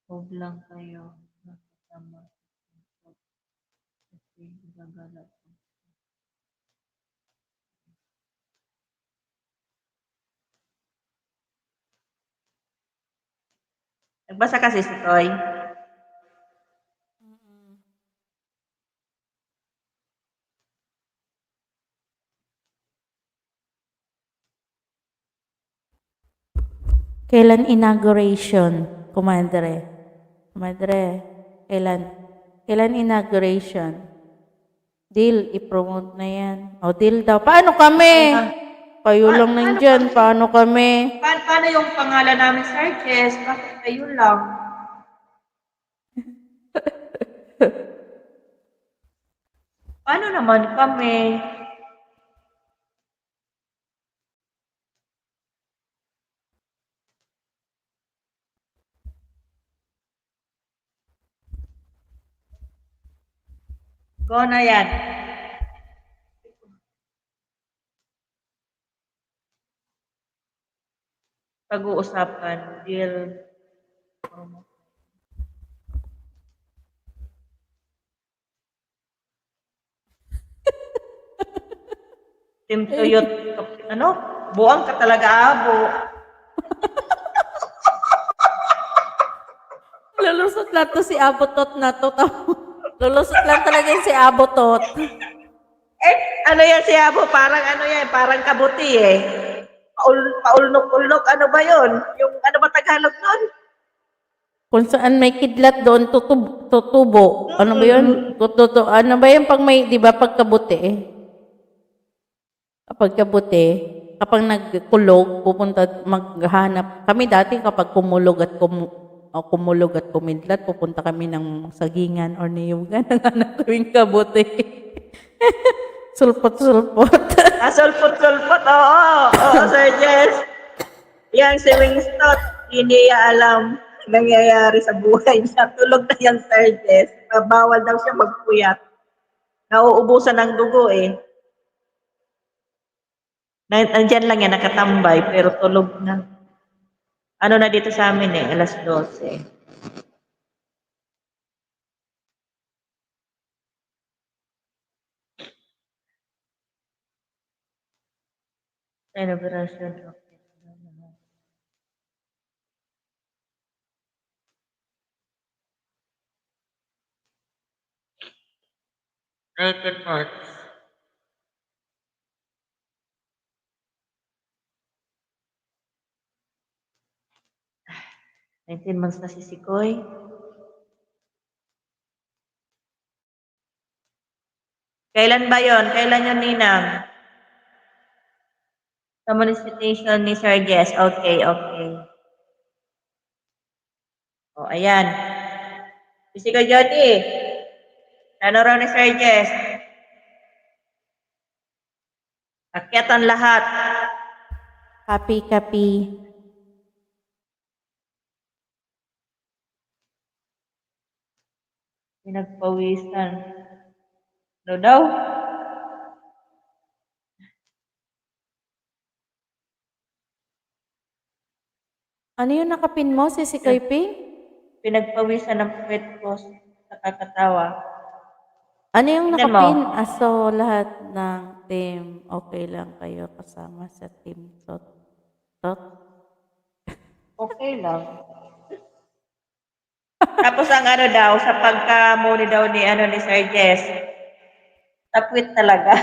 huwag lang kayo nakasama. Kasi gagala. Nagbasa kasi si Toy. Kailan inauguration, kumadre? Kumadre, kailan? Kailan inauguration? Deal, i-promote na yan. O, deal daw. Paano kami? Kayo lang nandyan. Paano kami? Paano yung pangalan namin, Sir Jess? Bakit kayo lang? Paano naman kami? Go na yan. Pag-uusapan, deal. Team Tuyot, ano? Buang ka talaga, abo. Lulusot lang to si Abotot na to. Lulusot lang talaga yung si Abotot. Ano yan si abo? Parang ano yan, parang kabuti eh. Paulnok-ulnok, ano ba yon? Yung ano ba Tagalog nun? Kung saan may kidlat doon, tutubo. Ano ba yun? Ano ba yun pag may, di ba, pagkabuti eh? Kapag kabuti, kapag nagkulog, pupunta, maghanap. Kami dati kapag kumulog at kumidlat, pupunta kami ng sagingan or niyugan, nanghanap kaming kabuti. Sulpot-sulpot. Sulpot-sulpot, oo. Oo, Sir Jess. Yang si Winston, hindi niya alam nangyayari sa buhay niya. Tulog na yan, Sir Jess. Bawal daw siya magpuyat. Nauubusan ng dugo eh. Nandyan lang yan, nakatambay, pero tulog na. Ano na dito sa amin eh, alas 12. Celebration of it. 19 months. Nineteen months na si Sikoy. Kailan ba yon? Kailan yun, Ninang? Sa molestation ni Sir Jess. Okay, okay. O, ayan. Si Sikoy Jody. Ano raw ni Sir Jess? Akyatan lahat. Kapi-kapi. Pinagpawisan. Ano daw? Ano yung nakapin mo, si Sikoy Ping? Pinagpawisan ng puwet ko sa kakatawa. Ano yung Tingnan mo. nakapin? So, lahat ng team, okay lang kayo kasama sa team Tot? Tot? Okay lang. Tapos ang ano daw, sa pagkamuni daw ni ni Sir Jess, tapwit talaga.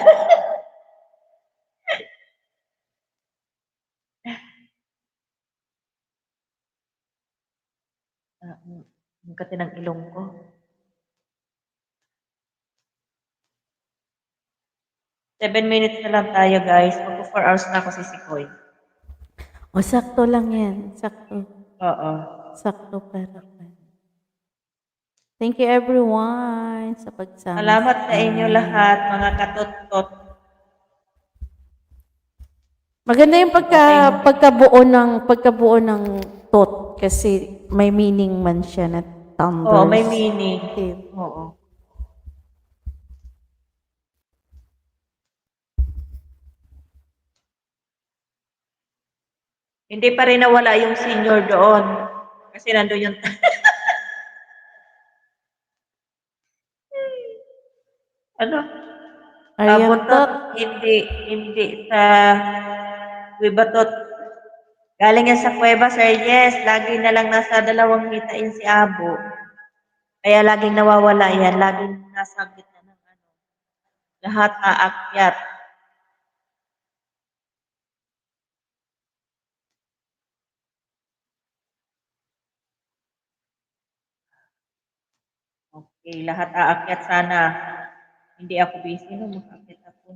Ang kati ng ilong ko. 7 minutes na lang tayo, guys. Magpo 4 hours na ako si Sikoy. O, sakto lang yan. Sakto. Oo. Sakto para ka. Thank you everyone sa pagsama. Salamat sa inyo lahat, mga katutot. Maganda yung pagkabuo ng tot kasi may meaning man siya na thunders. Oo, may meaning. Okay. Oo. Hindi pa rin nawala yung senior doon. Kasi nandun yung ano, buntot, Ariantot. hindi sa Wibatot. Galing yan sa kuweba, Sir Yes. Lagi na lang nasa dalawang hitain si Abo. Kaya laging nawawala yan. Laging nasa gitna ng ano. Lahat aakyat. Okay, lahat aakyat sana. Hindi ako busy no, mag-akyat ako.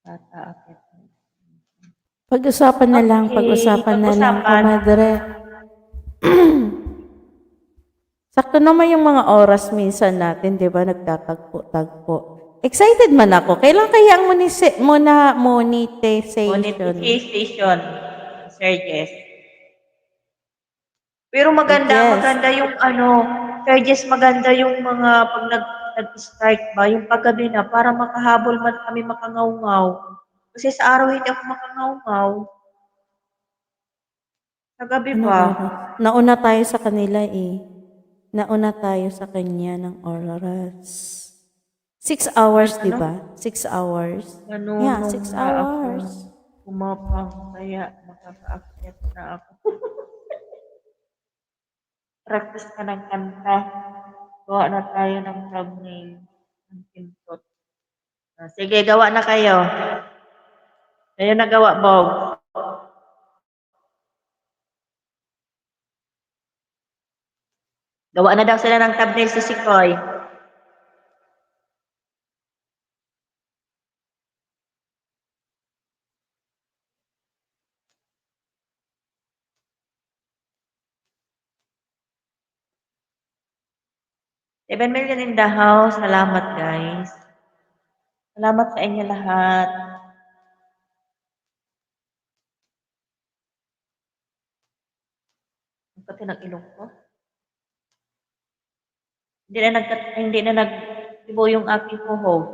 Lahat aakyat. Pag-usapan na lang, Okay, pag-usapan na lang, pag-usapan. komadre. Sakto naman yung mga oras minsan natin, di ba, nagtatagpo-tagpo. Excited man ako. Kailan kaya ang monetization? Monetization, Sir Jess. Pero maganda, Yes. maganda yung ano, Sir Jess, maganda yung mga pag nag-start ba, yung paggabi na, para makahabol man kami makangaw-ngaw. Kasi sa araw hindi ako makangaw-ngaw. Sa gabi Anong ba? oras? Nauna tayo sa kanila eh. Nauna tayo sa kanya ng oras. 6 hours, di Ano? ba? 6 hours. Yeah, Nanunong 6 na ako. hours. Kumapang, kaya makakaakyat na ako. Practice ka ng kanta. Gawa na tayo ng thumbnail. Ng pintot. Sige, gawa na kayo. Kayo nagawa, Bob. Gawa na daw sila ng thumbnail sa Sikoy. Seven million in the house. Salamat, guys. Salamat sa inyo lahat. Ang pati ng ilong ko. Hindi na nagtibo yung aking kuhog.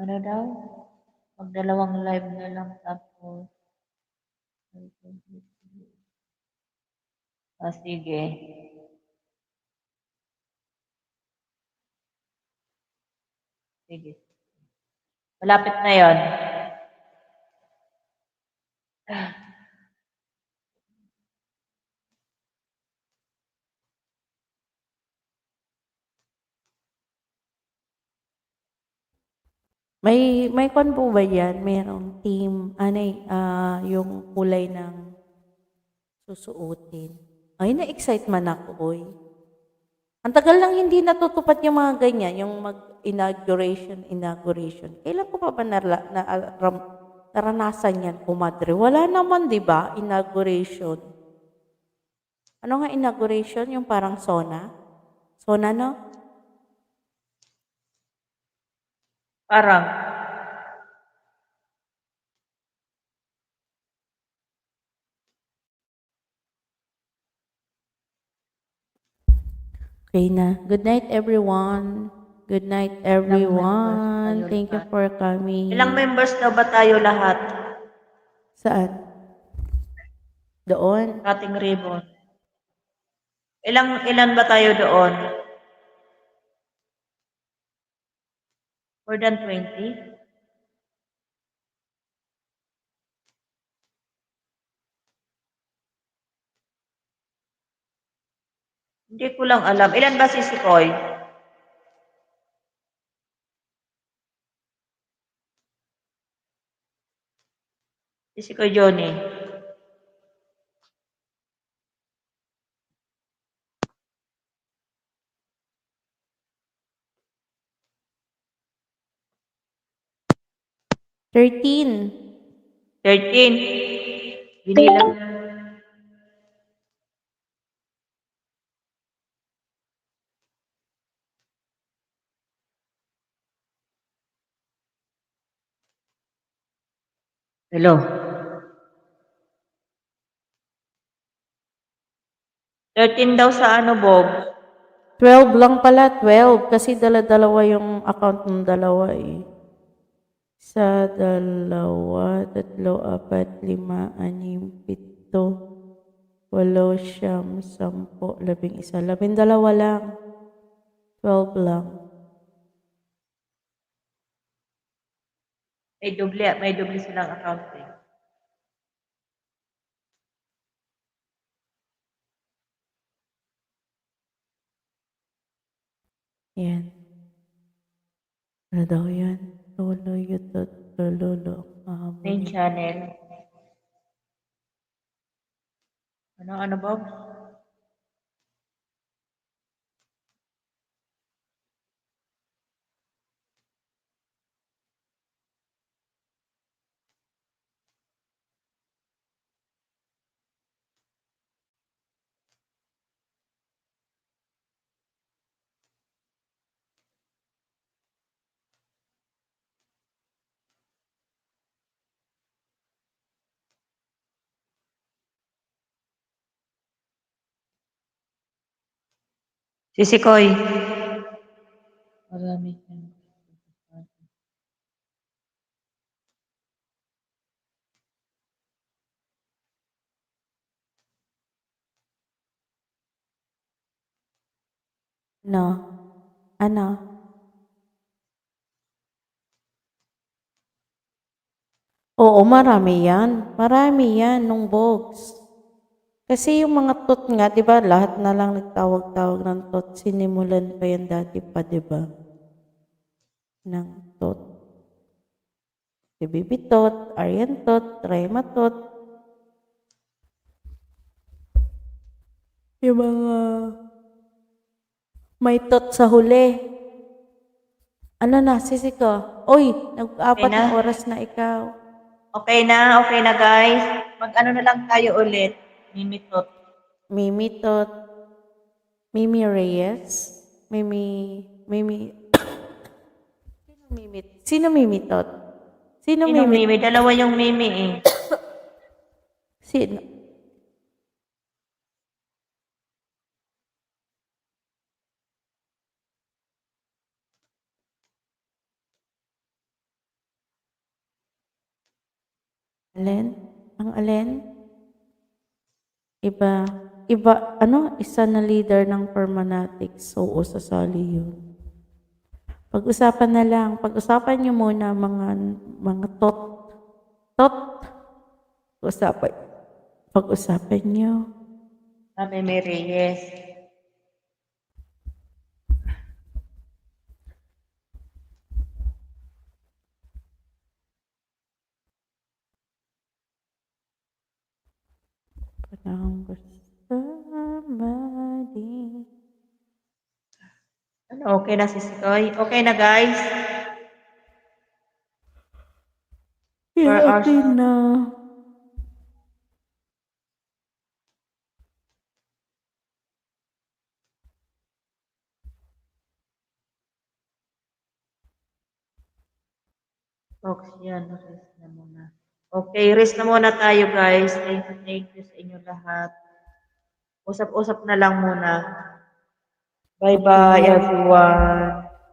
Ano daw? Magdalawang live na lang tapos. Sige. Sige. Malapit na yon. May kon po ba yan? Merong team, yung kulay ng susuotin. Ay, na-excite man ako, oy. Ang tagal lang hindi natutupad yung mga ganyan, yung inauguration. Kailan ko pa ba naranasan yan, kumadre? Wala naman, di ba? Inauguration. Ano nga inauguration? Yung parang sona? Sona, no? Parang. Okay na. Good night, everyone. Good night, Ilang members everyone. tayo Thank you lahat? for coming. Ilang members daw ba tayo lahat? Saan? Doon. Cutting ribbon. Ilan ba tayo doon? More than 20? Hindi ko lang alam. Ilan ba si Sikoy? Si Sikoy Johnny. Thirteen. 13. Binilang. Hello. 13 daw sa ano, Bob? 12 lang pala, 12. Kasi dala-dalawa yung account ng dalawa eh. Sa dalawa, 3, 4, 5, 6, 7, 8, 9, 10, 11, 12 lang. 12 lang. May doble silang account eh. Yan. Ano daw yan? Lolo, yutot, lolo. Main channel. Ano, Bob? Sisikoy. Marami yan. No. Ano? Oo, marami yan. Marami yan nung box. Kasi yung mga tot nga, di ba, lahat na lang nagtawag-tawag ng tot. Sinimulan pa yan dati pa, di ba? Ng tot. Si Bibi Tot, Aryan Tot, Rema Tot. Yung mga may tot sa huli. Ano na, sisi ko? Uy, nag-apat Okay na? na oras na ikaw. Okay na guys. Mag-ano na lang tayo ulit. Mimitot. Mimi Tot. Mimi Reyes. Mimi. Sino Mimi Tot? Sino Sino Mimi? Mimi? Dalawa yung Mimi eh. Sino? Alin? Ang alin? Iba, isa na leader ng Permanatics. Oo, sasali yun. Pag-usapan na lang. Pag-usapan nyo muna mga tot. Tot. Pag-usapan nyo. Sabi may Reyes. Parang kasama din. Ano, okay na Sisikoy? Okay na guys? Yeah, For okay ours. na. Folks, yan. Rest na muna. Okay, rest na muna tayo guys. Thank you sa inyo lahat. Usap-usap na lang muna. Bye-bye Okay. everyone.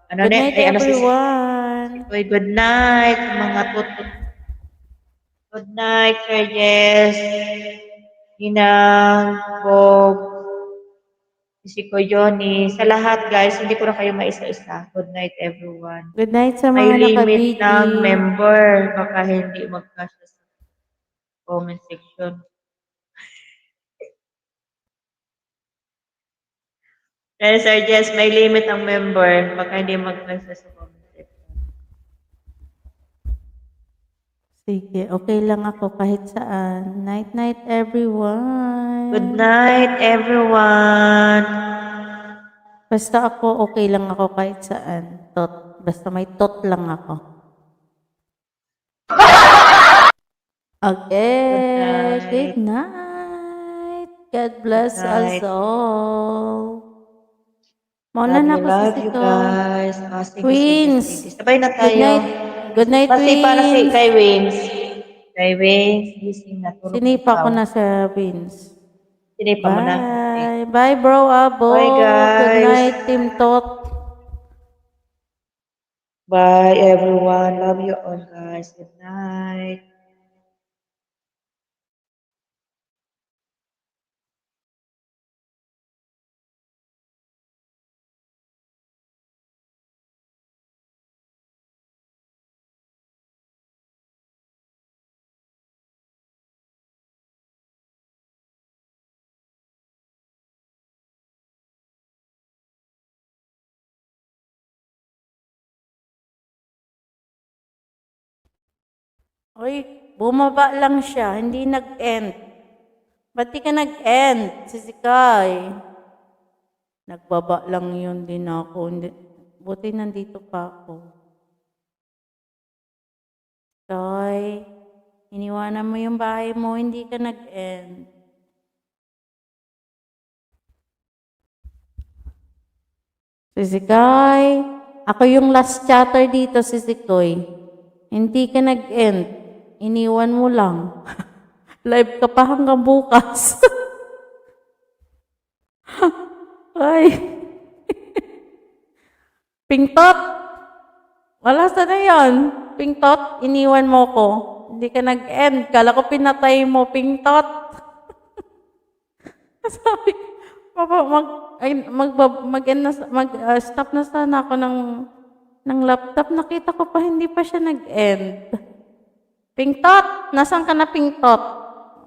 Good night, Ano everyone. Sisikoy? Good night mga tutut. Good night, Sir Jess. Ninang, Bob, Sisikoy, Johnny. Sa lahat guys, hindi ko na kayo maisa-isa. Good night everyone. Good night sa May mga limit nakabidi. ng member. Baka hindi magkasya sa comment section. Kaya Sir Jess, may limit ang member. Baka hindi magkasya sa comment section. Sige, okay lang ako kahit saan. Night-night, everyone. Good night everyone. Basta ako, okay lang ako kahit saan. Tot. Basta may tot lang ako. Okay. Good night. God bless Good night. us all. Mauna na ako Love si you Sito. guys. Sige, Twins. sige. Sabay na Good tayo. night. Good night, Para si twins. kay Wins. Kay Wins, gising na. Tulog na Sinipa ikaw. ko na sa Vince. Sinipa mo na? Okay. Bye. Bye, bro, Abo. Bye, Good guys. night, Team Tot. Bye, everyone. Love you all, guys. Good night. Uy, bumaba lang siya. Hindi nag-end. Ba't di ka nag-end, Sisikay? Nagbaba lang yun din ako. Hindi, buti nandito pa ako. Toy, iniwanan mo yung bahay mo, hindi ka nag-end. Sisikay, ako yung last chatter dito, Sisikoy. Hindi ka nag-end. Iniwan mo lang. Live ka pa hanggang bukas. Ay, Pingtot! Wala sa na yun. Pingtot, iniwan mo ko. Hindi ka nag-end. Kala ko pinatay mo, Pingtot. Sabi, stop na sana ako ng laptop. Nakita ko pa, hindi pa siya nag-end. Pingtot! Nasaan ka na, Pingtot?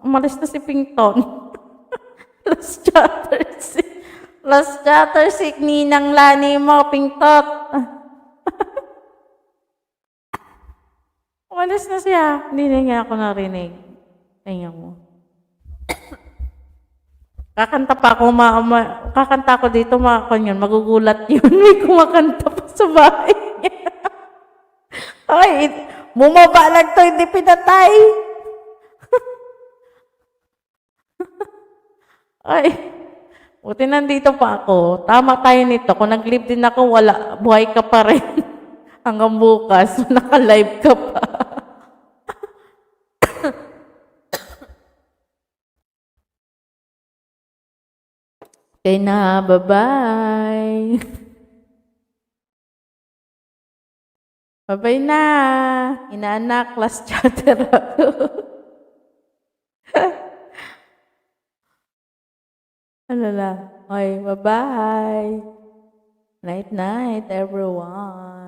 Umalis na si Pington. Last chatter si Ninang Lani mo, Pingtot. Umalis na siya. Hindi na niya ako narinig. Tingnan mo. Kakanta pa ako, kakanta ko dito, yun, magugulat yun. May kumakanta pa sa bahay. Ay, bumaba lang to, hindi pinatay. Ay, buti nandito pa ako. Tama tayo nito. Kung nag-live din ako, wala, buhay ka pa rin. Hanggang bukas, naka-live ka pa. Okay na, bye-bye. Bye-bye na. Inaanak, last chatter ako. Ano lang. Okay, bye-bye. Night-night, everyone.